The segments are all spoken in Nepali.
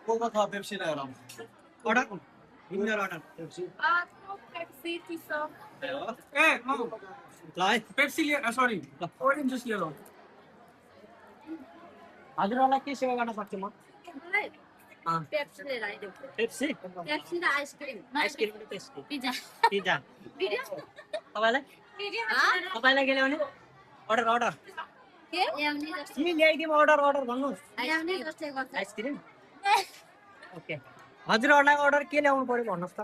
कोको था पेप्सी ल्याएर आउँ order winner order Pepsi, Tisa. ए ल है पेप्सी लिएर सरी ओरेन्ज जुस लिएर आऊ। हजुरहरूलाई के सेवा गर्न सक्छु म Pepsi लिएर आइदेऊ। पेप्सी Pepsi र आइसक्रिम। आइसक्रिम र पेप्सी पिज्जा। Pizza video? तपाईलाई तपाईलाई के ल्याउने अर्डर अर्डर के? ल्याउने जस्तो। के ल्याइदिउँ अर्डर अर्डर भन्नुहोस् ल्याउने जस्तै गर्छ। आइसक्रिम ओके हजुरहरूलाई अर्डर के ल्याउनु पर्यो भन्नुहोस् त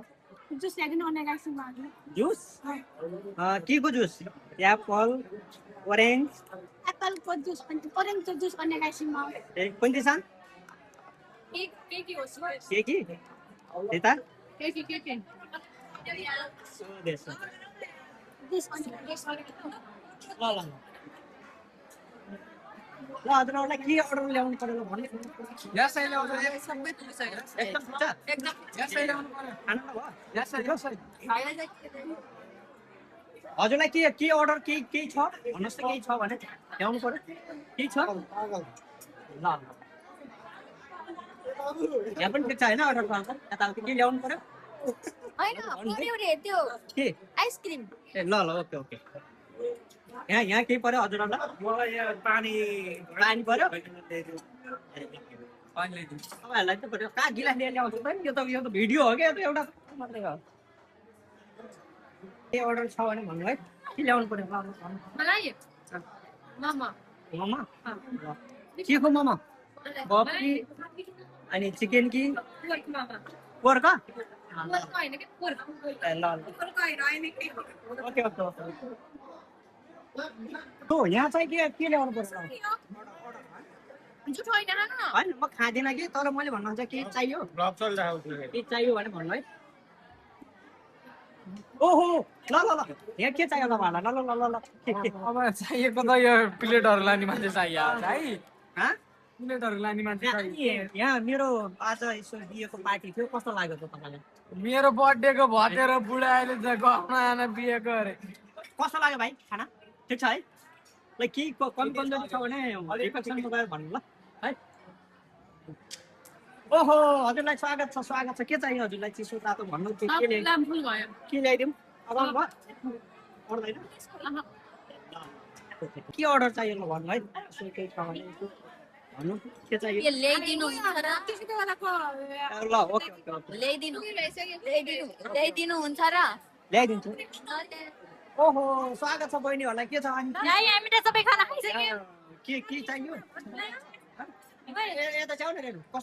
जुस ल्याइदिनु अनेगाइसिङ माग्नु। जुस के को जुस एप्पल ओरेन्ज एप्पलको जुस पनि ओरेन्जको जुस अनेगाइसिङ माग्नु। कुन चाहिँ छ के होस्? के कि यता के। देश जुस अनि ल ल ल हजुरहरूलाई के अर्डर ल्याउनु पर्यो भन्नु यसै ल्याउँछ सबै तुलसा एकदम छ एकदम यसै ल्याउनु पर्यो खानु भयो यसै हजुरलाई के अर्डर केही छ भन्नुहोस् त केही छ भने ल्याउनु पर्यो केही छ ल यहाँ पनि ठिक छ होइन अर्डर गर्नु यताउति के ल्याउनु पर्यो हैन पुरै त्यो के आइसक्रिम ए ल ल ओके ओके यहाँ केही पर्यो हजुरहरूलाई मलाई यहाँ पानी पानी पर्यो पानी ल्याइदिनु तपाईँहरूलाई त पर्यो कहाँ गिलास लिएर ल्याउँछ त यो त भिडियो हो क्या यो त एउटा मात्रै हो के अर्डर छ भने भन्नु है के ल्याउनु पर्यो मलाई मम मोमो के को मोमो बफी अनि चिकन कि पोर्क हैन के पोर्क ए ल ल ओके ओके ओ यहाँ चाहिँ के ल्याउनु पर्छ जुठो हैन खानु न होइन म खाँदिनँ कि तर मैले भन्नु हुन्छ के चाहियो ब्लग चलिरहेको थियो के चाहियो भने भन्नु है ओहो ल ल ल यहाँ के चाहियो तपाईँहरूलाई ल ल ल ल के अब चाहिएको त यो प्लेटहरु लाने मान्छे चाहियो है हाँ प्लेटहरु लाने मान्छे चाहियो यहाँ मेरो आज यसो बिहेको पार्टी थियो कस्तो लाग्यो त तपाईँलाई मेरो बर्थडेको भतेर बुढा अहिले त गफमा आएर बिहे गरे कस्तो लाग्यो भाइ खाना ठिक छ है ल के कमी कमजोरी छ भने रिफेक्सन गएर भन्नु ल है ओहो हजुरलाई स्वागत छ के चाहियो हजुरलाई चिसो तातो भन्नु के लामफुल भयो के ल्याइदिउँ अब भयो पर्दैन के अर्डर चाहियो ल भन्नु है यसो केही छ भने भन्नु के चाहियो के ल्याइदिनु हुन्छ र ल ओके ओके ओके ल्याइदिनु हुन्छ र ल्याइदिन्छु ओहो स्वागत छ बहिनीहरूलाई के छ अनि हामीले सबै खाना खाइसक्यौँ के चाहियो यता च्याउ न रेनु कस्तो